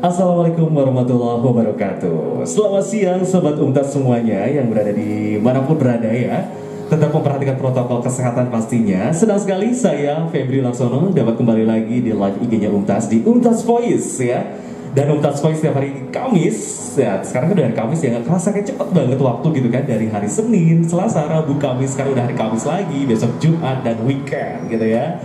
Assalamualaikum warahmatullahi wabarakatuh. Selamat siang Sobat Untas semuanya yang berada di manapun berada ya. Tetap memperhatikan protokol kesehatan pastinya. Senang sekali saya Febri Laksono dapat kembali lagi di live IG-nya Untas di Untas Voice ya. Dan Untas Voice setiap hari Kamis ya. Sekarang udah hari Kamis ya, nggak kerasa kayak cepet banget waktu gitu kan. Dari hari Senin, Selasa, Rabu, Kamis, sekarang udah hari Kamis lagi. Besok Jumat dan weekend gitu ya.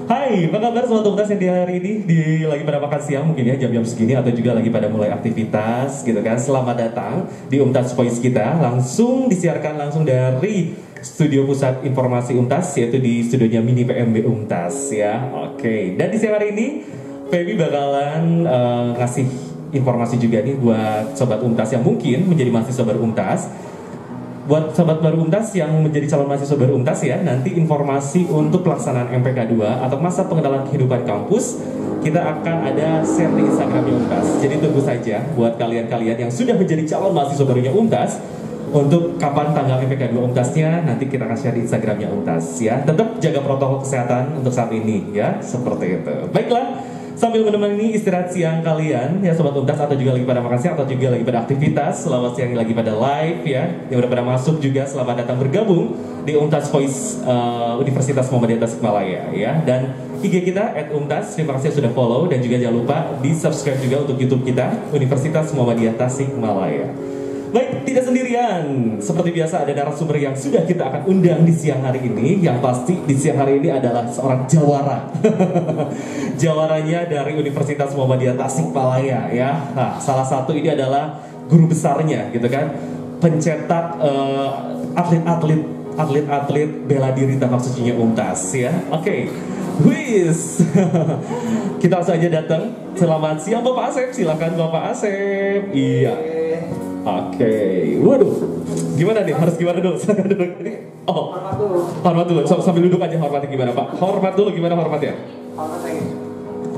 Hai, apa kabar Sobat Untas yang di hari ini lagi pada makan siang mungkin ya jam-jam segini atau juga lagi pada mulai aktivitas gitu kan. Selamat datang di Untas Voice kita, langsung disiarkan langsung dari studio pusat informasi Untas, yaitu di studionya Mini PMB Untas ya. Oke, dan di siang hari ini Feby bakalan ngasih informasi juga nih buat Sobat Untas yang mungkin menjadi mahasiswa baru Untas. Buat Sobat baru Untas yang menjadi calon mahasiswa baru Untas ya, nanti informasi untuk pelaksanaan MPK 2 atau masa pengenalan kehidupan kampus kita akan ada share di Instagramnya Untas. Jadi tunggu saja buat kalian-kalian yang sudah menjadi calon mahasiswa barunya Untas, untuk kapan tanggal MPK 2 Untasnya nanti kita akan share di Instagramnya Untas ya. Tetap jaga protokol kesehatan untuk saat ini ya, seperti itu. Baiklah, sambil menemani istirahat siang kalian ya Sobat Untas, atau juga lagi pada makan siang atau juga lagi pada aktivitas, selamat siang lagi pada live ya, yang udah pada masuk juga selamat datang bergabung di Untas Voice Universitas Muhammadiyah Tasikmalaya ya. Dan IG kita @untas, terima kasih sudah follow, dan juga jangan lupa di subscribe juga untuk YouTube kita Universitas Muhammadiyah Tasikmalaya. Baik, tidak sendirian. Seperti biasa ada narasumber yang sudah kita akan undang di siang hari ini. Yang pasti di siang hari ini adalah seorang jawara. Jawaranya dari Universitas Muhammadiyah Tasikmalaya ya. Nah, salah satu ini adalah guru besarnya gitu kan. Pencetak atlet-atlet bela diri tapak sucinya Untas ya. Oke. Wis. Kita langsung aja datang. Selamat siang Bapak Asep. Silakan Bapak Asep. Iya. Oke, waduh, gimana nih? Harus gimana dulu? Silakan dulu. Oh, hormat dulu. Sambil duduk aja, hormatnya gimana Pak? Hormat dulu, gimana hormatnya?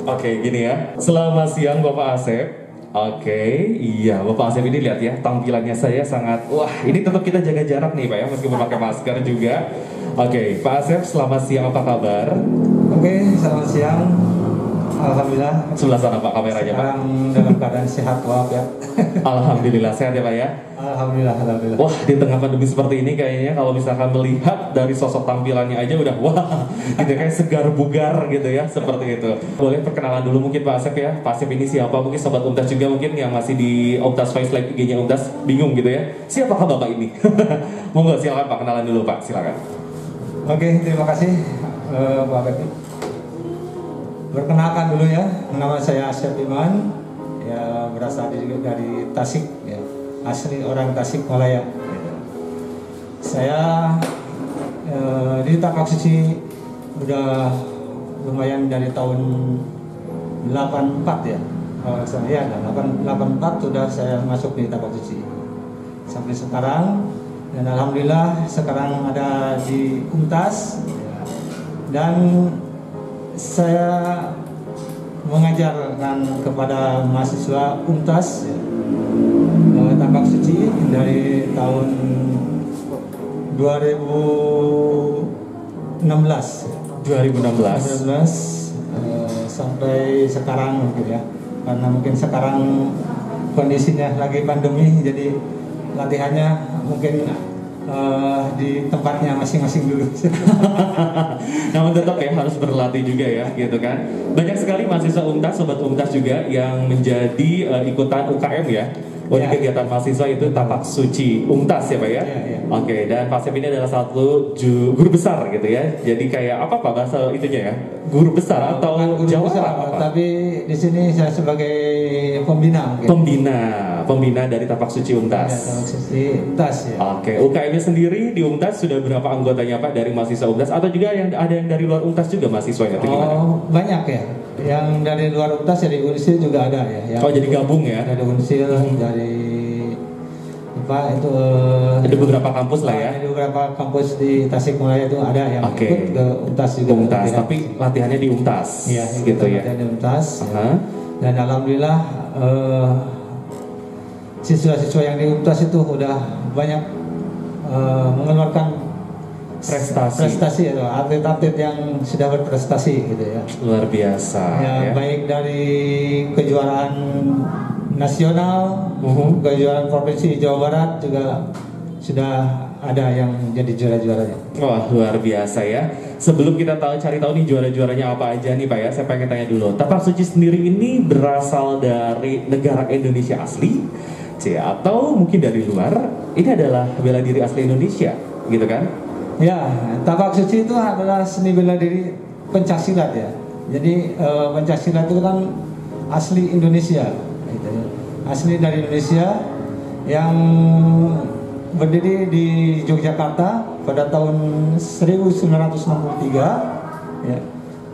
Oke, gini ya. Selamat siang Bapak Asep. Oke, iya Bapak Asep ini lihat ya, tampilannya saya sangat, wah ini tetap kita jaga jarak nih Pak ya, meskipun pakai masker juga. Oke, Pak Asep selamat siang, apa kabar? Oke, selamat siang. Alhamdulillah. Sebelah sana Pak kameranya Pak. Dalam keadaan sehat walafiat. Alhamdulillah sehat ya Pak ya. Alhamdulillah. Wah, di tengah pandemi seperti ini kayaknya kalau misalkan melihat dari sosok tampilannya aja udah wah, gitu kayak segar bugar gitu ya, seperti itu. Boleh perkenalan dulu mungkin Pak Asep ya. Pak Asep ini siapa? Mungkin Sobat Untas juga mungkin yang masih di Untas Voice Live IG-nya Untas bingung gitu ya. Siapakah Bapak ini? Monggo silakan Pak, kenalan dulu Pak, silakan. Oke, terima kasih Pak Pepi. Perkenalkan dulu ya, nama saya Asep Iman, ya berasal dari Tasik, ya. Asli orang Tasikmalaya. Saya di tapak suci udah lumayan dari tahun 84 ya. Kalau saya 84 sudah saya masuk di tapak suci sampai sekarang, dan alhamdulillah sekarang ada di Untas ya. Dan saya mengajarkan kepada mahasiswa Untas tapak suci dari tahun 2016 sampai sekarang mungkin ya, karena mungkin sekarang kondisinya lagi pandemi, jadi latihannya mungkin di tempatnya masing-masing dulu. Namun tetap ya harus berlatih juga ya, gitu kan. Banyak sekali mahasiswa Untas, Sobat Untas juga yang menjadi ikutan UKM ya. Untuk kegiatan mahasiswa itu tapak suci Untas ya Pak ya. Oke, dan Pak Asep ini adalah satu guru besar gitu ya. Jadi kayak apa Pak bahasa itunya ya? Guru besar atau jawara apa? Tapi di sini saya sebagai pembina mungkin. Pembina dari tapak suci Untas. Ya, tapak suci Untas ya. Oke, UKM-nya sendiri di Untas sudah berapa anggotanya Pak dari mahasiswa Untas, atau juga yang ada yang dari luar Untas juga mahasiswanya atau gimana? Banyak ya. Yang dari luar Untas, dari Unsil juga ada ya. Yang jadi gabung ya? Dari Unsil, dari apa itu? Ada beberapa kampus lah ya. Ada beberapa kampus di Tasikmalaya itu ada yang ikut ke Untas juga. Untas, tapi latihannya di Untas. Iya, gitu ya. Latihan di Untas. Dan alhamdulillah siswa-siswa yang di Untas itu udah banyak mengeluarkan prestasi atau atlet-atlet yang sudah berprestasi gitu ya. Luar biasa ya. Baik dari kejuaraan nasional, kejuaraan provinsi Jawa Barat juga sudah ada yang jadi juara-juaranya. Wah, luar biasa ya. Sebelum kita cari tahu nih juara-juaranya apa aja nih Pak ya, saya pengen tanya dulu. Tapak suci sendiri ini berasal dari negara Indonesia asli, atau mungkin dari luar? Ini adalah bela diri asli Indonesia, gitu kan? Ya, tapak suci itu adalah seni bela diri pencaksilat ya. Jadi pencaksilat itu kan asli Indonesia, gitu ya. Asli dari Indonesia yang berdiri di Yogyakarta pada tahun 1963 ya,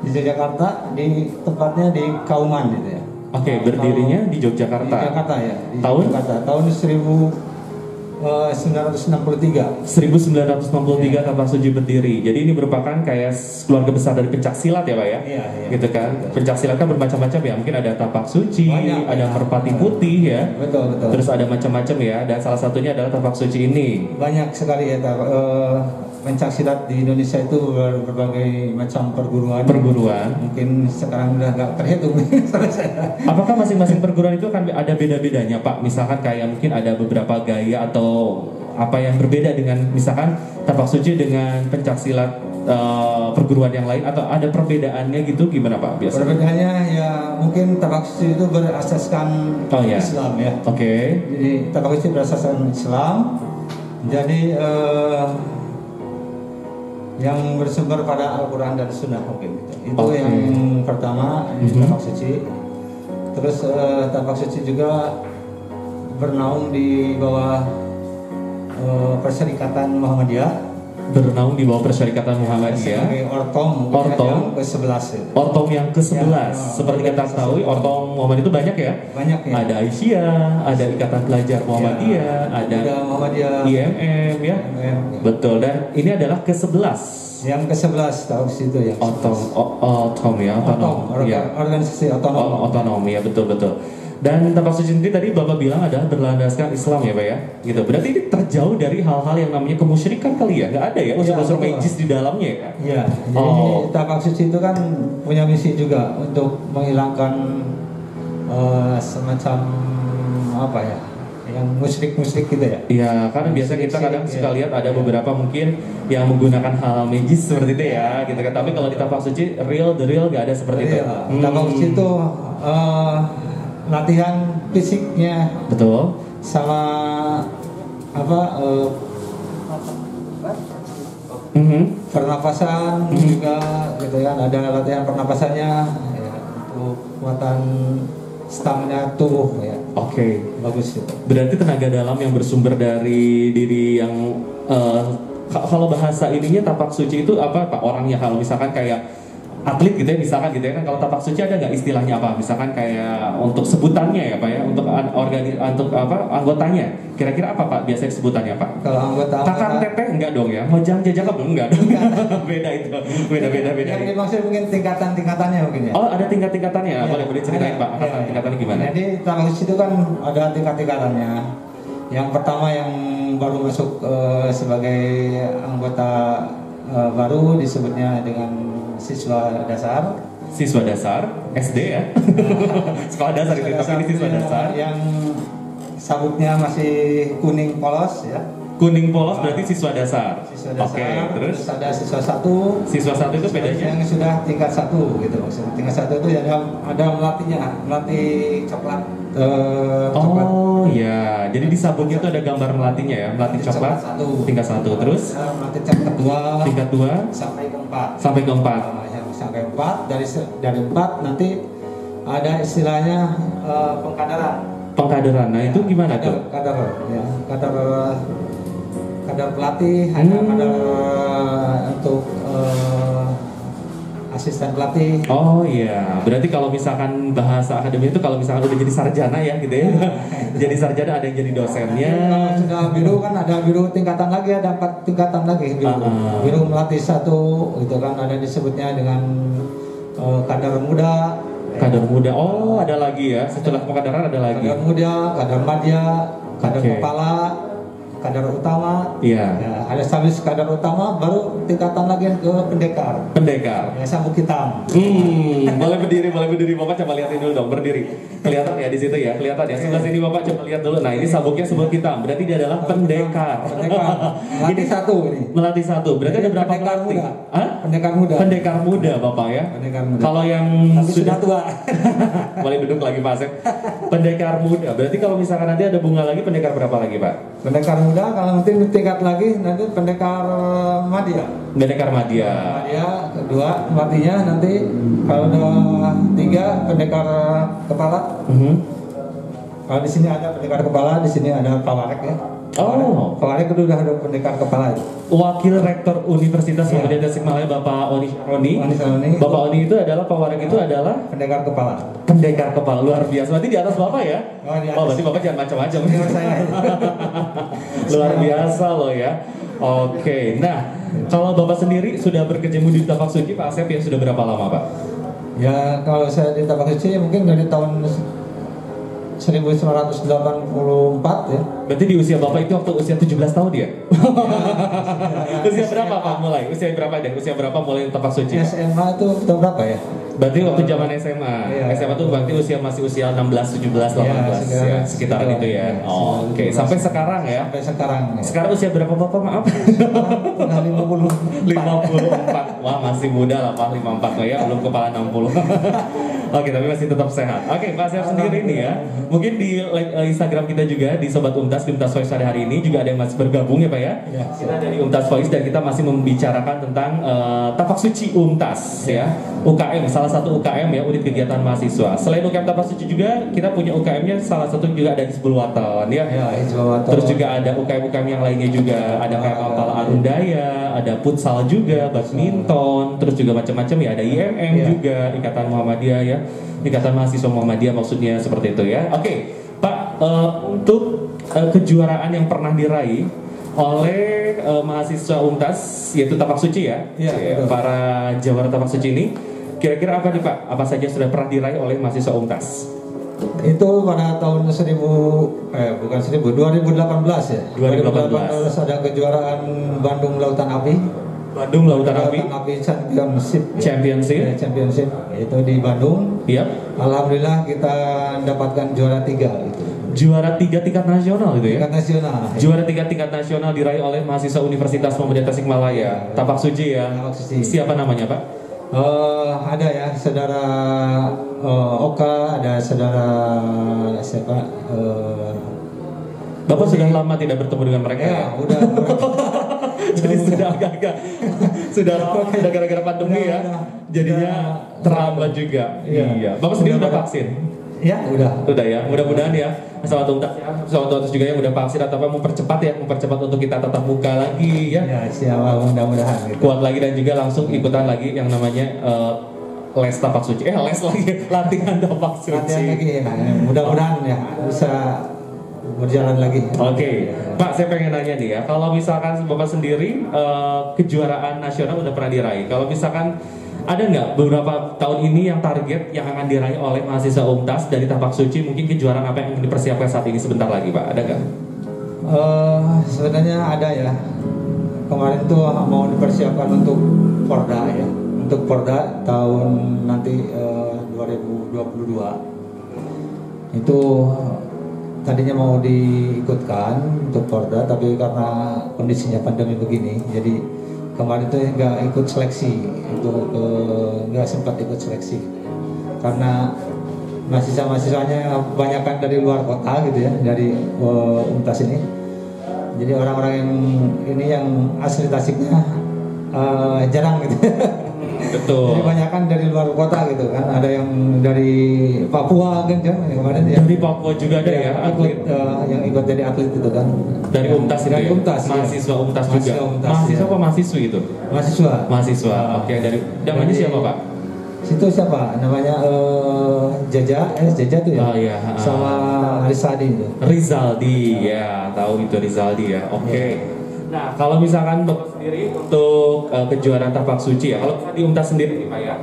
di Yogyakarta, di tempatnya di Kauman gitu ya. Oke, berdirinya di Yogyakarta. Di Jakarta ya, di tahun Jakarta, tahun 1963. 1963 Tapak Suci berdiri. Jadi ini merupakan kayak keluarga besar dari pencak silat ya Pak ya? Iya. Gitu kan. Pencak silat kan bermacam-macam ya. Mungkin ada Tapak Suci, banyak, ada merpati putih ya. Betul. Terus ada macam-macam ya. Dan salah satunya adalah Tapak Suci ini. Banyak sekali ya pencak silat di Indonesia itu berbagai macam perguruan. Mungkin sekarang udah nggak terhitung. Apakah masing-masing perguruan itu akan ada beda-bedanya Pak? Misalkan kayak mungkin ada beberapa gaya atau apa yang berbeda dengan misalkan Tapak Suci dengan pencak silat perguruan yang lain, atau ada perbedaannya gitu, gimana Pak biasanya? Perbedaannya ya mungkin Tapak Suci itu berasaskan Islam ya. Oke. Jadi Tapak Suci berasaskan Islam. Jadi yang bersumber pada Al-Quran dan Sunnah mungkin gitu. Itu yang pertama di Tapak Suci. Terus Tapak Suci juga bernaung di bawah Perserikatan Muhammadiyah. Bernaung di bawah Perserikatan Muhammadiyah. Sebagai ortom yang ke-11 ya. Ortom yang ke-11 ya, seperti kita tahu ortom Muhammad itu banyak ya. Banyak ya. Ada Aisyah, ada Ikatan Pelajar Muhammadiyah, ada Muhammadiyah, IMM ya. Betul, dan ini adalah ke-11. Yang ke-11 tahu situ ya. Ortom ya, organisasi otonom ya, betul. Dan Tapak Suci sendiri tadi Bapak bilang adalah berlandaskan Islam ya Pak ya, gitu. Berarti ini terjauh dari hal-hal yang namanya kemusyrikan kali ya? Nggak ada ya unsur-unsur magis di dalamnya ya? Iya, jadi Tapak Suci itu kan punya misi juga untuk menghilangkan semacam apa ya, yang musyrik gitu ya? Iya, karena biasa kita kadang suka lihat ada beberapa mungkin yang menggunakan hal magis seperti itu ya, gitu kan. Tapi kalau di Tapak Suci the real nggak ada seperti itu. Tapak Suci itu latihan fisiknya, betul, sama pernapasan juga gitu kan, ada latihan pernapasannya ya, untuk kekuatan stamina tubuh ya. Oke. Bagus itu. Berarti tenaga dalam yang bersumber dari diri yang kalau bahasa ininya Tapak Suci itu apa Pak orangnya, kalau misalkan kayak atlet gitu ya, misalkan gitu ya kan, kalau Tapak Suci ada nggak istilahnya apa, misalkan kayak untuk sebutannya ya Pak ya, untuk anggotanya kira-kira apa Pak biasanya sebutannya Pak? Kalau anggota Takar teteh enggak dong ya, Mojang jajak belum enggak dong. Beda itu, beda. Yang dimaksud mungkin tingkatannya mungkin ya. Oh, ada tingkatan-tingkatannya ya. Boleh ceritain Pak, tingkatannya gimana? Jadi Tapak Suci itu kan ada tingkatannya. Yang pertama yang baru masuk sebagai anggota baru disebutnya dengan siswa dasar SD ya. Sekolah dasar itu, tapi ini siswa dasar yang sabuknya masih kuning polos ya. Kuning polos berarti siswa dasar. Oke, terus ada siswa satu itu bedanya yang sudah tingkat 1 gitu. Tingkat 1 itu ada melatih coklat. Oh iya, jadi di sabuknya itu ada gambar melatihnya ya, melatih coklat tingkat 1, terus melatih tingkat 2 sampai ke 4. Sampai ke 4. Sampai 4, dari 4 nanti ada istilahnya pengkaderan. Nah, itu gimana tuh? Kadar pelatih, ada kadar untuk asisten pelatih. Oh iya, berarti kalau misalkan bahasa akademi itu kalau misalkan udah jadi sarjana ya gitu ya. Jadi sarjana ada yang jadi dosennya. Kalau sudah biru kan ada biru tingkatan lagi, ada 4 tingkatan lagi biru. Biru melatih 1 gitu kan, ada disebutnya dengan kadar muda. Oh ada lagi ya, setelah pengkaderan ada lagi. Kadar muda, kadar madya, kadar kepala, kadar utama. Iya. Ya, ada habis kadar utama baru tingkatan lagi ke pendekar. Pendekar. Ya, sabuk hitam. Boleh berdiri. Bapak coba lihatin dulu dong, berdiri. Kelihatan ya di situ ya, kelihatan ya. Sebelah sini Bapak coba lihat dulu. Nah, ini sabuknya sabuk hitam. Berarti dia adalah pendekar. Melatih satu ini. Melatih satu. Berarti ada berapa pendekar pelatih? muda. Hah? Pendekar muda. Pendekar muda, Bapak ya. Pendekar muda. Kalau yang tapi sudah tua. boleh duduk lagi Pak Asep. Pendekar muda. Berarti kalau misalkan nanti ada bunga lagi, pendekar berapa lagi Pak? Pendekar muda, kalau nanti tingkat lagi nanti pendekar madya. Pendekar madya. Madya kedua melatihnya nanti kalau udah 3 pendekar kepala. Kalau di sini ada pendekar kepala, di sini ada pawarek ya. Oh, pawarek itu udah ada pendekar kepala. Wakil Rektor Universitas Muhammadiyah Tasikmalaya Bapak Oni Roni. Bapak Oni itu adalah pawarek itu adalah pendekar kepala. Pendekar kepala luar biasa. Berarti di atas Bapak ya? Oh, berarti Bapak jangan macam-macam. Saya. Luar biasa loh ya. Oke, nah kalau Bapak sendiri sudah berkecimpung di Tapak Suci Pak Asep ya sudah berapa lama Pak? Ya kalau saya di Tapak Suci mungkin dari tahun 1984 ya. Berarti di usia Bapak itu waktu usia 17 tahun ya? Usia berapa Pak mulai? Usia berapa deh? Usia berapa mulai Tapak Suci? SMA itu tahun berapa ya? Berarti waktu zaman SMA. Iya. SMA itu berarti masih usia 16, 17, 18 ya, sekitaran itu ya. Oh, oke. Sampai sekarang ya. Sampai sekarang. Ya. Sekarang usia berapa Bapak? Maaf. Udah 54. Wah, masih muda lah Pak, 54 ya, belum kepala 60. Oke, tapi masih tetap sehat. Oke, Pak Asep sendiri nih ya. Mungkin di Instagram kita juga di Sobat Umtas, di Umtas Voice pada hari ini juga ada yang masih bergabung ya Pak ya. Ya. Kita dari Umtas Voice dan kita masih membicarakan tentang Tapak Suci Umtas ya. UKM, salah satu UKM ya, unit kegiatan mahasiswa. Selain UKM Tapak Suci juga kita punya UKM-nya, salah satu juga ada Hizbul Waton ya. Hizbul Waton. Terus juga ada UKM-UKM yang lainnya juga, ada kayak kapal Arundaya, ada futsal juga, badminton, terus juga macam-macam ya, ada IMM juga, Ikatan Muhammadiyah ya. Ikatan Mahasiswa Muhammadiyah maksudnya seperti itu ya. Oke, Pak, untuk kejuaraan yang pernah diraih oleh mahasiswa Untas yaitu Tapak Suci ya, para jawara Tapak Suci ini, kira-kira apa nih Pak? Apa saja sudah pernah diraih oleh mahasiswa Untas? Itu pada tahun 2018 ya. 2018 ada kejuaraan Bandung Lautan Api. Bandung Lautan Api Championship itu di Bandung. Iya. Alhamdulillah kita mendapatkan juara 3 itu. Juara 3 tingkat nasional itu ya? Tingkat nasional. Juara 3 tingkat nasional diraih oleh mahasiswa Universitas Muhammadiyah Tasikmalaya, Tapak Suci ya. Tapak Suci. Siapa namanya Pak? Ada ya saudara Oka, ada saudara siapa? Bapak sudah lama tidak bertemu dengan mereka ya? Udah. Jadi sudah agak-agak sudah lama, sudah gara-gara pandemi ya. Jadinya terlambat juga. Iya. Bapak sendiri udah vaksin? Ya, udah. Udah ya. Mudah-mudahan ya pesawat Untas juga yang udah vaksin atau apa mempercepat untuk kita tatap muka lagi ya. Ya, siapa mudah-mudahan gitu. Kuat lagi dan juga langsung ikutan lagi yang namanya les Tapak Suci. Les lagi latihan Tapak Suci. Latihan lagi ya. Mudah-mudahan ya bisa berjalan lagi. Oke. Pak, saya pengen nanya nih ya, kalau misalkan Bapak sendiri kejuaraan nasional udah pernah diraih. Kalau misalkan ada nggak beberapa tahun ini yang target yang akan diraih oleh mahasiswa Untas dari Tapak Suci, mungkin kejuaraan apa yang dipersiapkan saat ini sebentar lagi Pak? Ada nggak? Sebenarnya ada ya. Kemarin tuh mau dipersiapkan untuk Porda ya. Untuk Porda tahun nanti 2022. Itu tadinya mau diikutkan untuk Porda, tapi karena kondisinya pandemi begini, jadi kemarin itu nggak ikut seleksi, nggak sempat ikut seleksi karena mahasiswanya kebanyakan dari luar kota gitu ya, dari Untas ini. Jadi orang-orang yang ini yang asli Tasiknya jarang gitu. Betul. Jadi kebanyakan dari luar kota gitu kan, ada yang dari Papua kan kemarin ya. Dari Papua juga ada ya atlet yang ikut jadi atlet itu kan. Dari Untas itu. Dari Untas. Mahasiswa Untas juga. Mahasiswa apa mahasiswa itu? Mahasiswa. Oke, dari namanya siapa Pak? Situ siapa? Namanya Jaja tuh ya. Oh iya. Sama Rizaldi itu. Rizaldi ya, tahu itu Rizaldi ya. Oke. Nah, kalau misalkan Bapak sendiri untuk kejuaraan Tapak Suci ya, kalau di Untas sendiri nih Pak ya,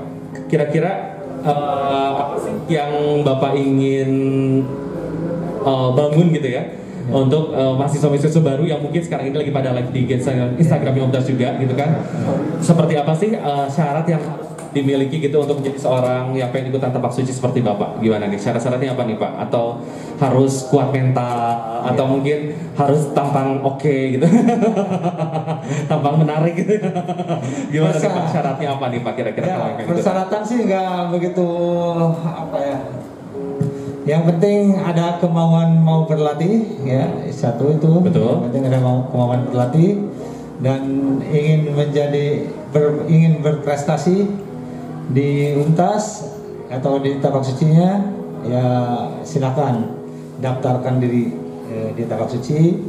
kira-kira apa sih yang Bapak ingin bangun gitu ya untuk mahasiswa-mahasiswa baru yang mungkin sekarang ini lagi pada live di Instagramnya Umtas juga gitu kan. Seperti apa sih syarat yang harus dimiliki gitu untuk menjadi seorang yang pengen ikutan tapak suci seperti Bapak? Gimana nih? Syarat-syaratnya apa nih Pak? Atau harus kuat mental? Atau mungkin harus tampang oke gitu? Tampang menarik gitu? Gimana nih Pak? Syaratnya apa nih Pak kira-kira? Ya, persyaratan sih nggak begitu apa ya. Yang penting ada kemauan mau berlatih ya, satu itu. Betul. Yang penting ada kemauan berlatih dan ingin ingin berprestasi di Umtas atau di tapak sucinya, ya silakan daftarkan diri di tapak suci.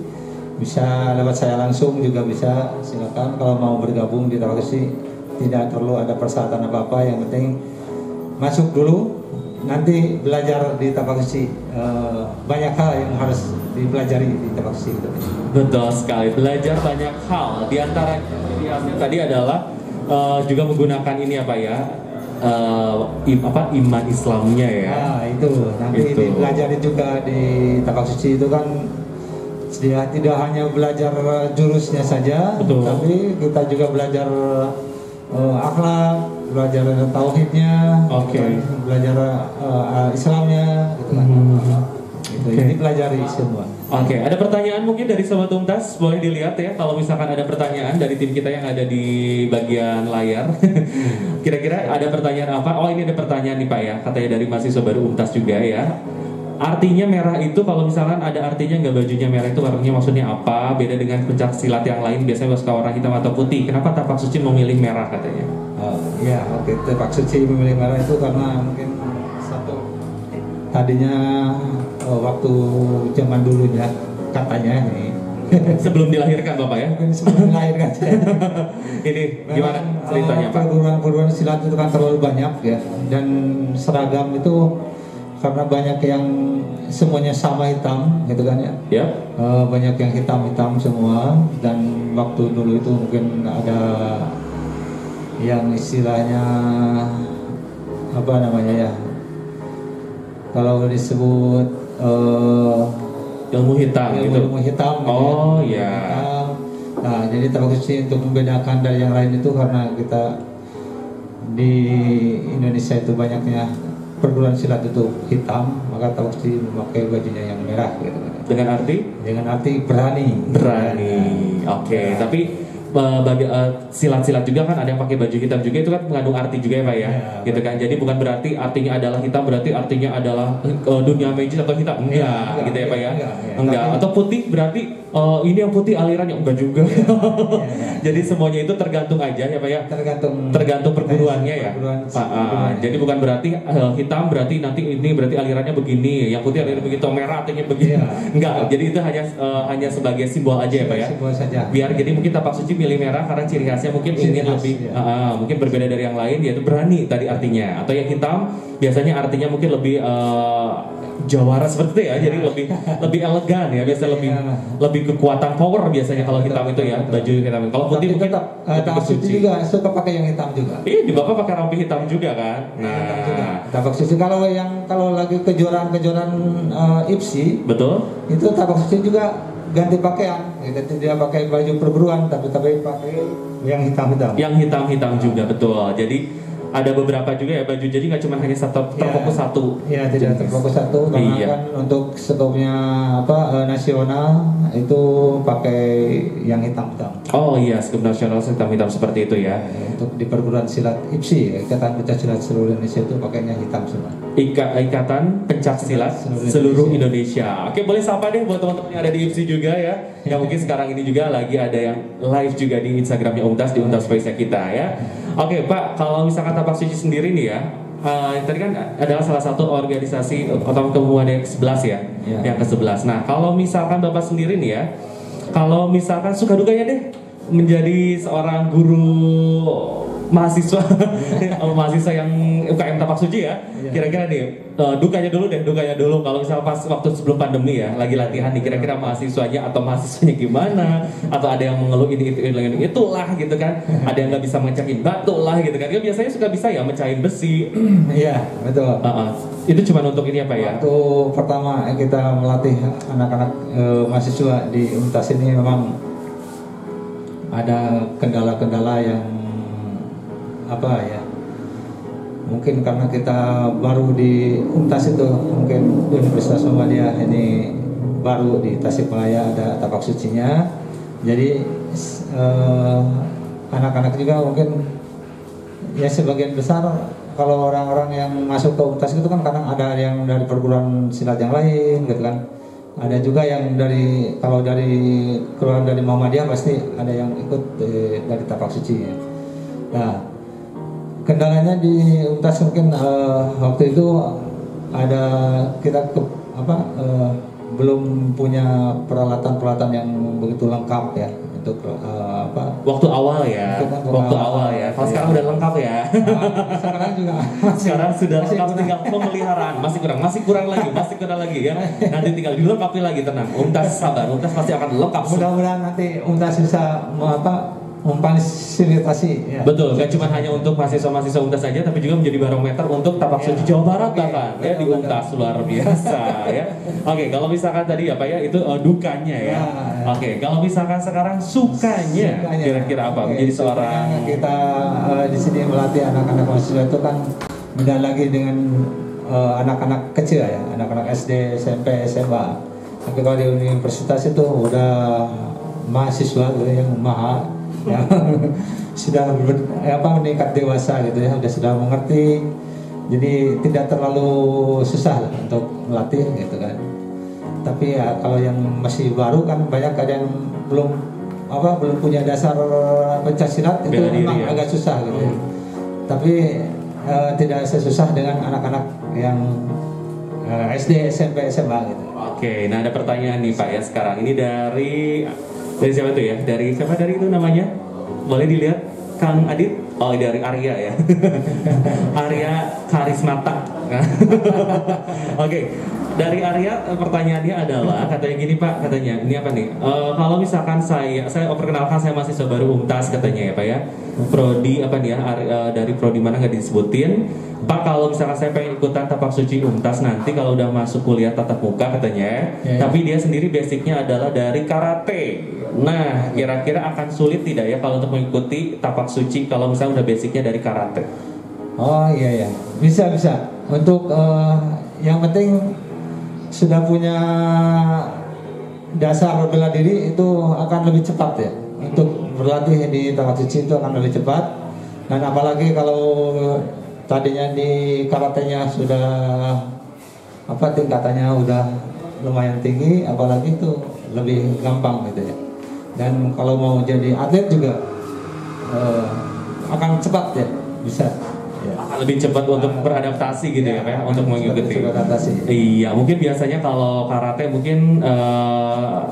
Bisa lewat saya langsung juga bisa, silakan. Kalau mau bergabung di tapak suci tidak perlu ada persyaratan apa-apa, yang penting masuk dulu. Nanti belajar di tapak suci, banyak hal yang harus dipelajari di tapak suci. Betul sekali, belajar banyak hal. Di antara tadi adalah juga menggunakan ini apa ya, iman Islamnya ya. Nah itu nanti itu. dipelajari juga di tapak suci itu kan. Dia tidak hanya belajar jurusnya saja, betul, tapi kita juga belajar akhlak, belajar tauhidnya, belajar Islamnya, gitu kan. Ini pelajari semua. Oke, ada pertanyaan mungkin dari Sobat Umtas, boleh dilihat ya. Kalau misalkan ada pertanyaan dari tim kita yang ada di bagian layar, kira-kira ada pertanyaan apa? Oh ini ada pertanyaan nih Pak ya, katanya dari mahasiswa baru Umtas juga ya. Artinya merah itu kalau misalkan ada artinya nggak, bajunya merah itu warnanya maksudnya apa? Beda dengan pencak silat yang lain biasanya suka warna hitam atau putih. Kenapa tapak suci memilih merah katanya? Ya oke, tapak suci memilih merah itu karena mungkin satu tadinya waktu zaman dulunya katanya ini sebelum dilahirkan Bapak ya? Mungkin sebelum dilahirkan. Ini gimana ceritanya Pak? Perguruan silat itu kan terlalu banyak ya, dan seragam itu karena banyak yang semuanya sama hitam gitu kan ya. Yep. Banyak yang hitam-hitam semua, dan waktu dulu itu mungkin ada yang istilahnya apa namanya ya, kalau disebut ilmu hitam gitu. Ilmu hitam. Oh gitu, ya. Hitam. Nah jadi tapak suci untuk membedakan dari yang lain itu karena kita di Indonesia itu banyaknya perguruan silat itu hitam, maka tapak suci memakai bajunya yang merah gitu. Dengan arti? Dengan arti berani. Berani. Oke. Tapi bagi silat-silat juga kan ada yang pakai baju hitam juga, itu kan mengandung arti juga ya Pak ya, gitu kan. Jadi bukan berarti artinya adalah hitam berarti artinya adalah dunia magis atau hitam, enggak gitu ya Pak ya. Enggak. Atau putih berarti ini yang putih alirannya, enggak juga. Jadi semuanya itu tergantung aja ya Pak ya. Tergantung perguruannya ya. Jadi bukan berarti hitam berarti nanti ini berarti alirannya begini, yang putih alirannya begitu, merah artinya begini. Enggak. Jadi itu hanya sebagai simbol aja ya Pak ya. Simbol saja. Biar jadi mungkin tapak suci pilih merah karena ciri khasnya mungkin ingin lebih mungkin berbeda dari yang lain, yaitu berani tadi artinya. Atau yang hitam biasanya artinya mungkin lebih jawara seperti itu ya, jadi lebih elegan ya, biasa lebih kekuatan power biasanya kalau hitam itu ya, baju hitam. Kalau putih mungkin tapak suci juga suka pakai yang hitam juga. Iya, di Bapak pakai rompi hitam juga kan. Nah, tapak suci kalau lagi kejuaraan IPSI, betul. Itu tapak suci juga ganti pakaian, tidak pakai baju perguruan, tapi pakai yang hitam-hitam. Yang hitam-hitam juga, betul. Jadi ada beberapa juga ya baju, jadi nggak cuma hanya terfokus satu. Ya, tidak terfokus satu, karena kan untuk skopnya nasional itu pakai yang hitam-hitam. Oh iya, skop nasional hitam-hitam seperti itu ya. Untuk di perguruan silat IPSI, Ikatan Pencak Silat Seluruh Indonesia itu pakainya hitam semua. Ikatan Pencak Silat Seluruh Indonesia. Oke, boleh sapa deh buat teman-teman yang ada di IPSI juga ya. Yang mungkin sekarang ini juga lagi ada yang live juga di Instagramnya Umtas, di Umtas Space kita ya. Oke Pak, kalau misalkan tapak suci sendiri nih ya, tadi kan adalah salah satu organisasi atau keumuman yang ke-11 ya, yang ke-11. Nah, kalau misalkan Bapak sendiri nih ya, kalau misalkan suka dukanya deh menjadi seorang guru mahasiswa mahasiswa yang UKM Tapak Suci ya. Kira-kira nih dukanya dulu kalau misalnya pas waktu sebelum pandemi ya lagi latihan nih, kira-kira mahasiswanya atau mahasiswanya gimana, atau ada yang mengeluh ini itulah gitu kan, ada yang nggak bisa mencahin batu lah gitu kan, biasanya suka bisa ya mencahin besi. Iya betul. Itu cuma untuk ini apa ya? Waktu pertama kita melatih anak-anak mahasiswa di Untas ini memang ada kendala-kendala yang apa ya, mungkin karena kita baru di Untas itu, mungkin Universitas Muhammadiyah ini baru di Tasikmalaya ada tapak sucinya, jadi anak-anak juga mungkin ya sebagian besar kalau orang-orang yang masuk ke Untas itu kan kadang ada yang dari perguruan silat yang lain gitu kan, ada juga yang dari kalau dari keluar dari Muhammadiyah pasti ada yang ikut dari tapak suci ya. Nah kendalanya di Untas mungkin waktu itu ada kita belum punya peralatan yang begitu lengkap ya untuk waktu awal ya. Kalau sekarang udah lengkap ya. Sekarang juga sekarang sudah lengkap, tinggal pemeliharaan masih kurang lagi ya. Nanti tinggal dilengkapi lagi, tenang. Untas sabar, Untas pasti akan lengkap. Mudah-mudahan nanti Untas bisa memfasilitasi ya. Betul, gak cuma hanya untuk mahasiswa-mahasiswa Untas saja, tapi juga menjadi barometer untuk Tapak Suci Jawa Barat bahkan ya di Untas, luar biasa ya. Oke, kalau misalkan tadi apa ya itu dukanya ya. Oke, kalau misalkan sekarang sukanya kira-kira apa? Menjadi seorang kita di sini melatih anak-anak mahasiswa itu kan beda lagi dengan anak-anak kecil ya, anak-anak SD, SMP, SMA. Tapi kalau di universitas itu udah mahasiswa gitu yang yang sudah meningkat dewasa gitu ya, sudah mengerti, jadi tidak terlalu susah lah untuk melatih gitu kan. Tapi ya kalau yang masih baru kan banyak ada yang belum punya dasar pencaksilat, itu memang agak susah gitu ya. Tapi tidak sesusah dengan anak-anak yang SD, SMP, SMA gitu. Oke, nah ada pertanyaan nih Pak ya sekarang ini dari siapa tuh ya? Dari siapa dari itu namanya? Boleh dilihat Kang Adit? Oh dari Arya ya. Arya Karismata. Oke. Dari Arya pertanyaannya adalah katanya gini Pak, katanya ini apa nih? Kalau misalkan saya perkenalkan saya mahasiswa baru Untas katanya ya Pak ya. Prodi apa nih ya? Dari prodi mana nggak disebutin. Pak kalau misalkan saya pengen ikutan Tapak Suci Untas nanti kalau udah masuk kuliah tatap muka katanya, tapi dia sendiri basicnya adalah dari karate. Nah kira-kira akan sulit tidak ya kalau untuk mengikuti Tapak Suci kalau misalnya udah basicnya dari karate? Oh iya bisa untuk yang penting sudah punya dasar bela diri itu akan lebih cepat ya, untuk berlatih di Tapak Suci itu akan lebih cepat. Dan apalagi kalau tadinya di karatenya sudah tingkatannya udah lumayan tinggi, apalagi itu lebih gampang gitu ya. Dan kalau mau jadi atlet juga akan cepat ya, bisa ya. Akan lebih cepat untuk beradaptasi gitu ya Pak, untuk mengikuti. Iya, mungkin biasanya kalau karate mungkin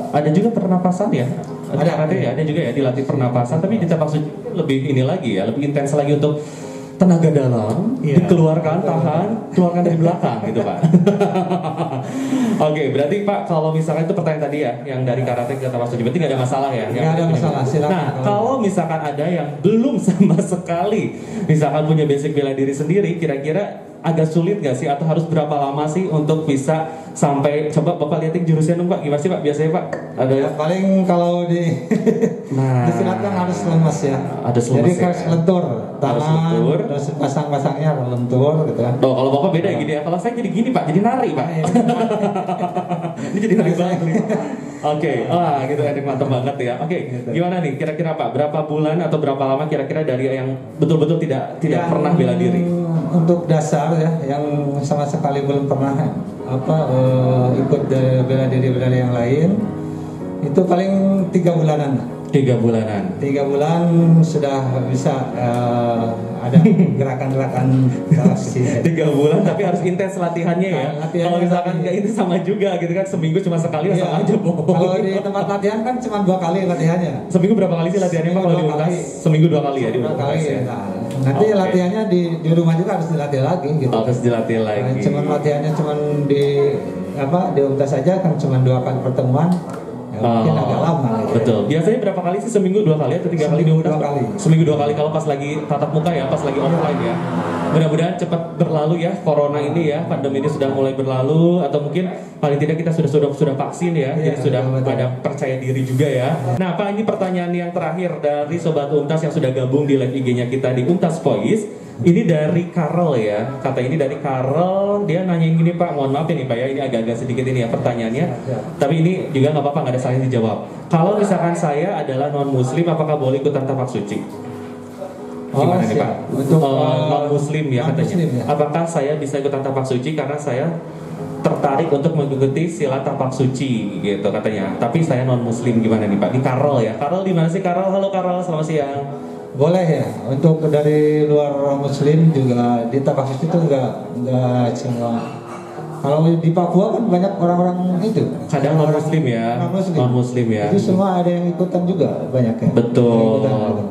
ada juga pernapasan ya. Ada karate ya, ada juga ya dilatih pernapasan, tapi di Tapak Suci lebih ini lagi ya, lebih intens lagi untuk tenaga dalam, dikeluarkan, keluarkan dari belakang gitu Pak. Oke, berarti Pak kalau misalkan itu pertanyaan tadi ya, yang dari karate ke Tapak Suci, berarti nggak ada masalah ya? Nggak ada masalah, silakan. Nah, kalau misalkan ada yang belum sama sekali, misalkan punya basic bela diri sendiri, kira-kira agak sulit nggak sih, atau harus berapa lama sih untuk bisa sampai, coba Bapak lihatin jurusnya dong Pak, gimana sih Pak biasanya Pak? Ada ya, paling kalau di silat kan harus lemas ya. Jadi harus lentur, tangan, terus pasang-pasangnya harus lentur gitu kan. Oh, kalau Bapak beda gini ya, kalau saya jadi gini Pak, jadi nari Pak. Ini jadi nari banget nih. Oke, wah gitu enak, mantap banget ya. Oke, gimana nih kira-kira Pak, berapa bulan atau berapa lama kira-kira dari yang betul-betul tidak pernah bela diri? Untuk dasar ya, yang sama sekali belum pernah ikut bela diri yang lain, itu paling 3 bulanan. 3 bulanan. 3 bulan sudah bisa ada gerakan-gerakan galaksi. 3 bulan tapi harus intens latihannya ya. Kalau misalkan nggak itu sama juga gitu kan, seminggu cuma sekali sama aja bohong. Kalau di tempat latihan kan cuma 2 kali latihannya. Seminggu berapa kali sih latihannya Pak kalau di Untas? Seminggu 2 kali ya di Untas. Nah, Nanti Oke. latihannya di rumah juga harus dilatih lagi gitu. Harus dilatih lagi. Cuman latihannya cuman di UMTAS saja kan cuma 2 kali pertemuan. Ya, mungkin agak lama gitu. Betul. Biasanya berapa kali sih, seminggu 2 kali atau 3 kali di Seminggu UMTAS? 2 kali. Seminggu 2 kali kalau pas lagi tatap muka ya, pas lagi offline ya. Mudah-mudahan cepat berlalu ya corona ini ya, pandemi ini sudah mulai berlalu, atau mungkin paling tidak kita sudah vaksin ya, Iya, jadi sudah betul. pada percaya diri juga ya. Nah Pak, ini pertanyaan yang terakhir dari Sobat UMTAS yang sudah gabung di live IG-nya kita di UMTAS Voice. Ini dari Karel ya, kata ini dari Karel, dia nanyain gini Pak, mohon maaf ini Pak ya, ini agak-agak sedikit ini ya pertanyaannya, tapi ini juga nggak apa-apa, nggak ada salahnya dijawab. Kalau misalkan saya adalah non-muslim, apakah boleh ikutan tapak suci? Gimana nih Pak? Untuk non-muslim ya katanya. non-muslim, ya. Apakah saya bisa ikutan tapak suci karena saya tertarik untuk mengikuti sila tapak suci gitu katanya. Tapi saya non-muslim, gimana nih Pak? Di Karel ya. Karel di mana sih Karel? Halo Karel, selamat siang. Boleh ya, untuk dari luar muslim juga di tapak suci itu enggak cuma. Kalau di Papua kan banyak orang-orang itu. Kadang non-muslim ya. Non-muslim ya. Itu semua ada yang ikutan juga banyak ya. Betul. Ikutan, gitu.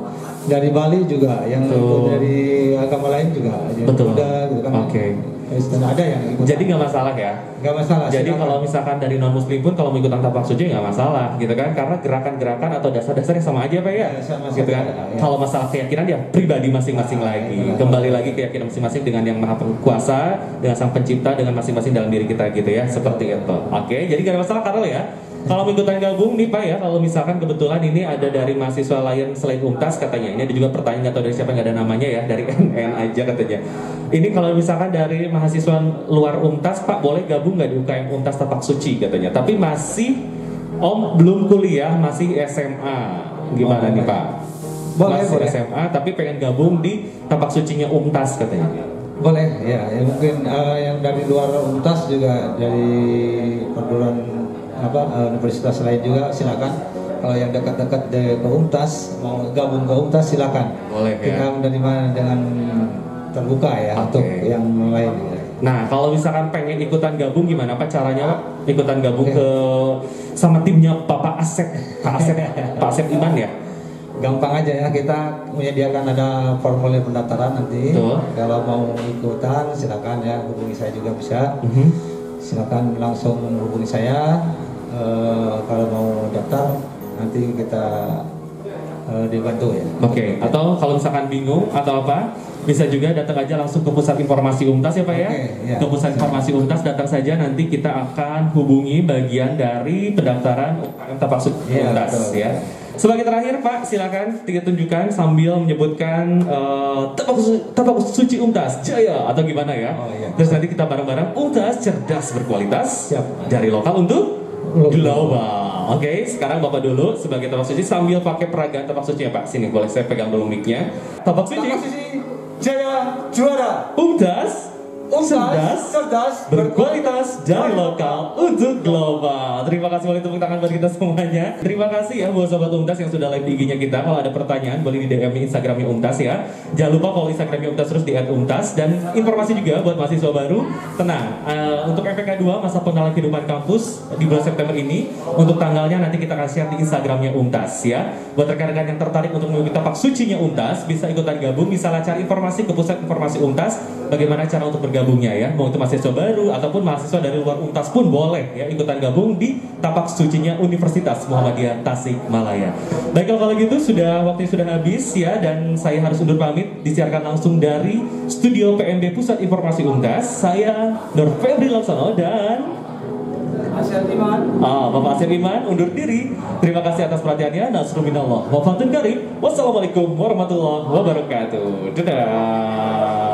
Dari Bali juga yang ikut dari agama lain juga. Betul. Gitu kan. Oke. Kristen ada yang ikut. Jadi nggak masalah ya. Nggak masalah. Jadi silakan. kalau misalkan dari non muslim pun kalau mau ikutan tapak suci nggak masalah gitu kan, karena gerakan-gerakan atau dasar-dasarnya sama aja Pak ya. Sama Gitu kan. ya. Kalau masalah keyakinan ya pribadi masing-masing lagi. Kembali lagi keyakinan masing-masing dengan yang maha kuasa, dengan sang pencipta, dengan masing-masing dalam diri kita gitu ya. Seperti itu. Oke, jadi nggak ada masalah Karel ya. Kalau mau ikutan gabung nih Pak ya, kalau misalkan kebetulan ini ada dari mahasiswa lain selain UMTAS katanya, ini ada juga pertanyaan atau dari siapa, nggak ada namanya ya, dari NN aja katanya. Ini kalau misalkan dari mahasiswa luar UMTAS Pak, boleh gabung nggak di UKM UMTAS Tapak Suci katanya, tapi masih belum kuliah, masih SMA, gimana nih Pak? Boleh, masih boleh. SMA tapi pengen gabung di Tapak Sucinya UMTAS katanya. Boleh ya, mungkin yang dari luar UMTAS juga dari perguruan universitas lain juga silakan. Kalau yang dekat-dekat ke UMTAS mau gabung ke UMTAS silakan. Boleh ya. Kita menerima dengan terbuka ya. Oke. Untuk yang lain. Nah, kalau misalkan pengen ikutan gabung gimana Pak caranya Pak? Ikutan gabung Oke. ke sama timnya Bapak Asep, Pak Asep Iman ya? Gampang aja ya, kita menyediakan ada formulir pendaftaran nanti. Betul. Kalau mau ikutan silakan ya, hubungi saya juga bisa. Silakan langsung hubungi saya. Kalau mau daftar nanti kita dibantu ya. Oke. Atau kalau misalkan bingung atau apa, bisa juga datang aja langsung ke pusat informasi UMTAS ya Pak ya. Oke, ya. Ke pusat informasi UMTAS datang saja, nanti kita akan hubungi bagian dari pendaftaran Tapak Suci Iya, UMTAS betul. ya. Sebagai terakhir Pak, silakan tunjukkan sambil menyebutkan Tapak Suci UMTAS Jaya atau gimana ya. Oh, iya. Terus nanti kita bareng-bareng UMTAS cerdas berkualitas. Siap. Dari lokal untuk global. Oke, sekarang Bapak dulu sebagai Tapak Suci sambil pakai peragaan Tapak Suci ya Pak. Sini boleh saya pegang dulu mic-nya. Tapak Suci Tapak Suci Jaya juara. UMTAS cerdas berkualitas dari lokal untuk global. Terima kasih, boleh tepuk tangan buat kita semuanya. Terima kasih ya buat Sobat UMTAS yang sudah live di IG-nya kita. Kalau ada pertanyaan boleh di DM Instagramnya UMTAS ya. Jangan lupa follow Instagramnya UMTAS terus di @UMTAS. Dan informasi juga buat mahasiswa baru, tenang, untuk MPK 2 masa pengenalan kehidupan kampus di bulan September ini, untuk tanggalnya nanti kita akan share di Instagramnya UMTAS ya. Buat rekan-rekan yang tertarik untuk mengikuti Tapak Sucinya UMTAS, bisa ikutan gabung, misalnya cari informasi ke pusat informasi UMTAS, bagaimana cara untuk bergabungnya ya. Mau itu mahasiswa baru ataupun mahasiswa dari luar UMTAS pun boleh ya ikutan gabung di Tapak Sucinya Universitas Muhammadiyah Tasikmalaya. Baiklah kalau gitu, waktunya sudah habis ya, dan saya harus undur pamit. Disiarkan langsung dari studio PMB Pusat Informasi UMTAS. Saya Nur Febri Laksono dan Bapak Asir Iman undur diri. Terima kasih atas perhatiannya. Nasrullah wa fatul karim. Wassalamualaikum warahmatullahi wabarakatuh. Dadah.